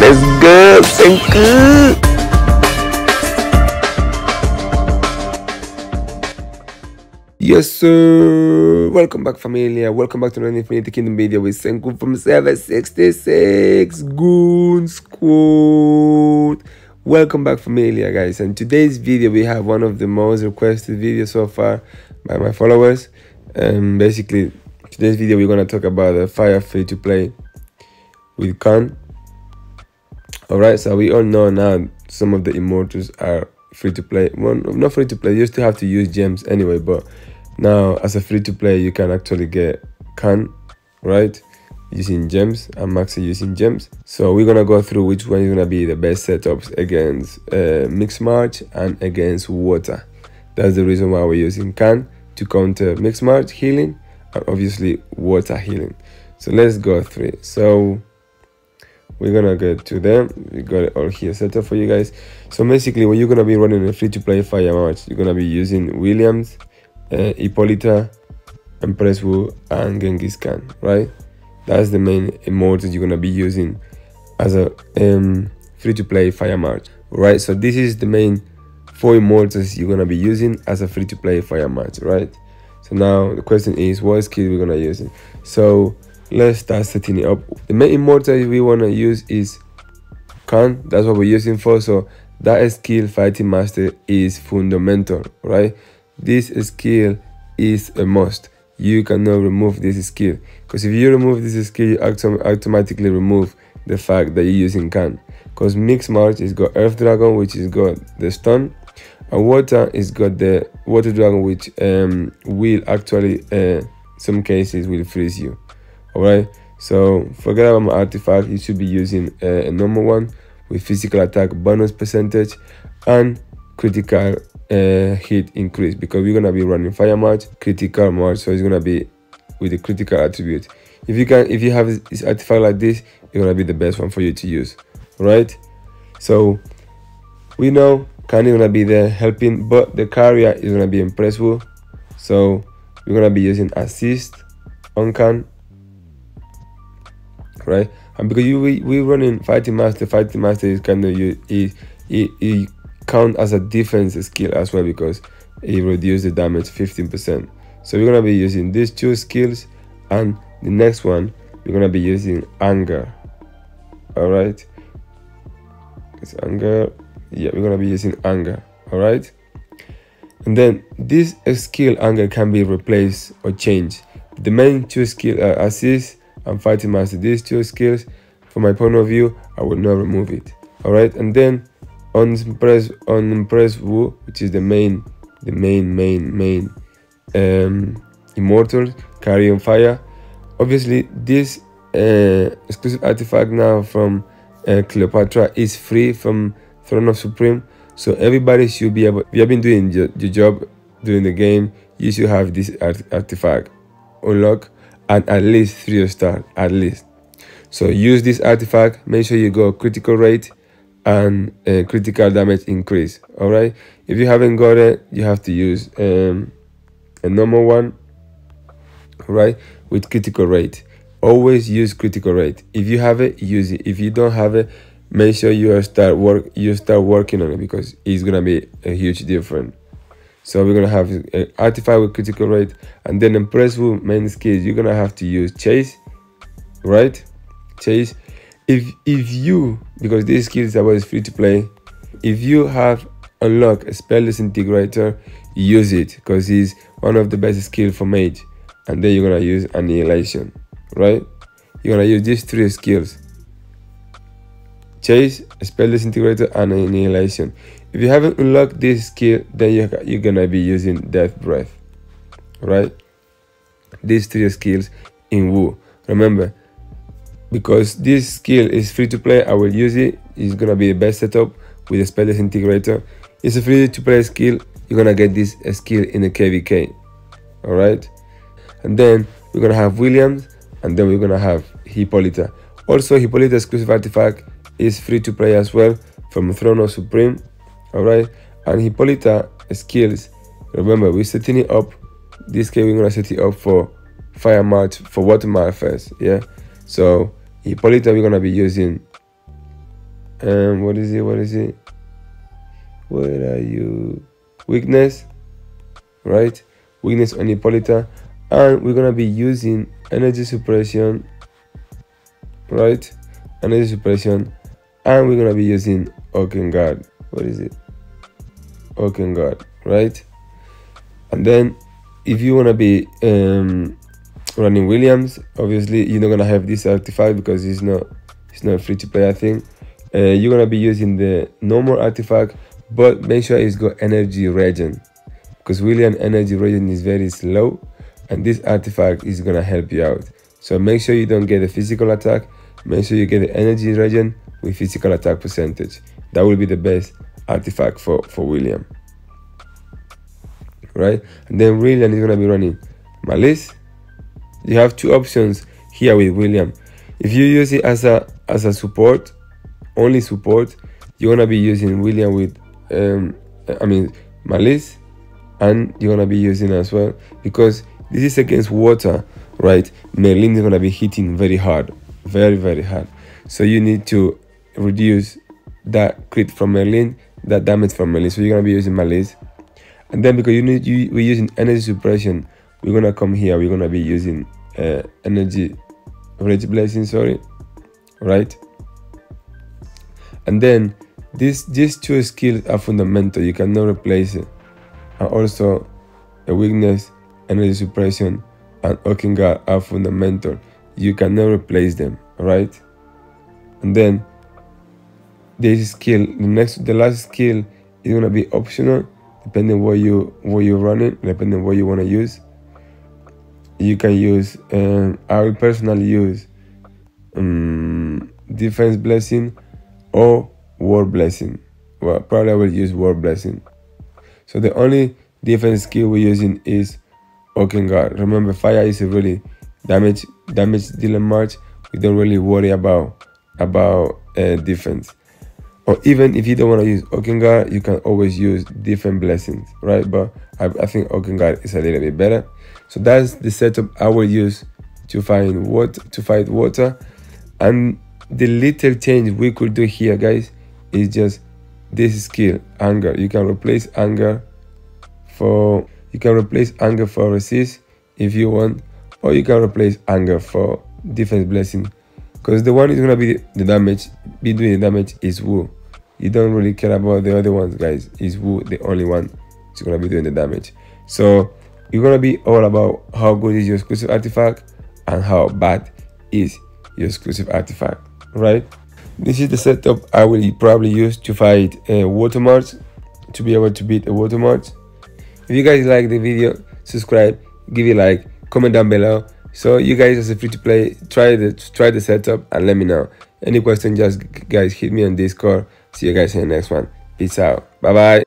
Let's go, Senku! Yes, sir. Welcome back, Familly. Welcome back to another Infinity Kingdom video with Senku from 766 Goon Squad. Welcome back, Familly, guys. And today's video, we have one of the most requested videos so far by my followers. Basically, today's video, we're gonna talk about the Fire free-to-play with Khan. Alright, so we all know now some of the immortals are free-to-play. Well, not free-to-play, you still have to use gems anyway, but now as a free-to-play, you can actually get Khan, right? Using gems and maxi using gems. So we're gonna go through which one is gonna be the best setups against Mixed March and against Water. That's the reason why we're using Khan to counter Mixed March healing and obviously Water healing. So let's go through it. So we're gonna get to them. We got it all here set up for you guys. So basically, when you're gonna be running a free-to-play Fire March, you're gonna be using Williams, Hippolyta, Empress Wu, and Genghis Khan, right? That's the main immortals you're gonna be using as a free-to-play Fire March, right? So this is the main 4 immortals you're gonna be using as a free-to-play Fire March, right? So now the question is, what skill we're gonna use? So let's start setting it up. The main immortal we want to use is Khan. That's what we're using for. So that skill, Fighting Master, is fundamental, right? This skill is a must. You cannot remove this skill, because if you remove this skill, you automatically remove the fact that you're using Khan. Because Mixed March is got Earth Dragon, which is got the stun, and Water is got the Water Dragon, which will actually some cases will freeze you. Alright, so forget about my artifact. You should be using a normal one with physical attack bonus percentage and critical hit increase, because we're gonna be running Fire March, critical march, so it's gonna be with the critical attribute. If you have this artifact like this, it's gonna be the best one for you to use. Alright, so we know Khan is gonna be there helping, but the carrier is gonna be Empress Wu, so we're gonna be using assist on Khan. Right, and because we running Fighting Master is kind of it count as a defense skill as well, because it reduces the damage 15%. So we're gonna be using these 2 skills, and the next one we're gonna be using Anger. All right, it's Anger. Yeah, we're gonna be using Anger. All right, and then this skill Anger can be replaced or changed. The main 2 skills are Assist and Fighting Master. These 2 skills, from my point of view, I will not remove it. All right, and then on Empress Wu, which is the main immortal carrying fire. Obviously, this exclusive artifact now from Cleopatra is free from Throne of Supreme, so everybody should be able. If you have been doing your job during the game, you should have this artifact unlocked and at least 3-star, at least. So use this artifact, make sure you go critical rate and critical damage increase. All right, if you haven't got it, you have to use a normal one, right, with critical rate. Always use critical rate. If you have it, use it. If you don't have it, make sure you start working on it, because it's gonna be a huge difference. So we're gonna have an artifact with critical rate, and then Empress Wu main skills. You're gonna have to use Chase, right? Chase. If you, because these skills are always free to play, if you have unlocked a spell disintegrator, use it, because it's one of the best skills for mage. And then you're gonna use Annihilation, right? You're gonna use these 3 skills: Chase, spell disintegrator, and Annihilation. If you haven't unlocked this skill, then you're gonna be using Death Breath, right? These 3 skills in Wu. Remember, because this skill is free to play, I will use it. It's gonna be the best setup with the spell disintegrator. It's a free to play skill. You're gonna get this skill in the KVK. All right, and then we're gonna have Williams, and then we're gonna have Hippolyta. Also, Hippolyta exclusive artifact is free to play as well from Throne of Supreme. All right, and Hippolyta skills, remember, we're setting it up. This case, we're gonna set it up for Fire March, for Water March first. Yeah, so Hippolyta, we're gonna be using what is it? Where are you? Weakness, right? Weakness on Hippolyta, and we're gonna be using energy suppression, right? Energy suppression, and we're gonna be using Okengard. What is it? Okengard, right? And then if you wanna be running Williams, obviously you're not gonna have this artifact because it's not a free-to-play thing. You're gonna be using the normal artifact, but make sure it's got energy regen, because William energy regen is very slow, and this artifact is gonna help you out. So make sure you don't get the physical attack, make sure you get the energy regen with physical attack percentage. That will be the best artifact for William, right? And then William is gonna be running Malice. You have two options here with William. If you use it as a support, only support, you're gonna be using William with Malice, and you're gonna be using as well, because this is against water, right? Merlin is gonna be hitting very hard, very hard. So you need to reduce that crit from Merlin, that damage from Merlin. So you're gonna be using Malice, and then because we're using energy suppression, we're gonna come here. We're gonna be using energy rage blessing, sorry, right? And then these two skills are fundamental. You cannot replace it. And also a weakness, energy suppression, and Okengard are fundamental. You cannot replace them, right? And then this skill, the last skill is gonna be optional, depending what you're running, depending what you wanna use. You can use, I will personally use defense blessing or war blessing. Well, probably I will use war blessing. So the only defense skill we're using is Okengard. Remember, fire is a really damage dealing march. We don't really worry about defense. Or even if you don't want to use Okengard, you can always use different blessings, right? But I think Okengard is a little bit better. So that's the setup I will use to fight water. And the little change we could do here, guys, is just this skill, anger. You can replace anger for resist if you want, or you can replace anger for defense blessing, because the one is gonna be doing the damage is Wu. You don't really care about the other ones, guys. Is Wu the only one is gonna be doing the damage? So you're gonna be all about how good is your exclusive artifact and how bad is your exclusive artifact, right? This is the setup I will probably use to fight water march, to be able to beat a water march. If you guys like the video, subscribe, give it a like, comment down below. So you guys, as a free to play, try the setup and let me know. Any question, just guys hit me on Discord. See you guys in the next one. Peace out. Bye bye.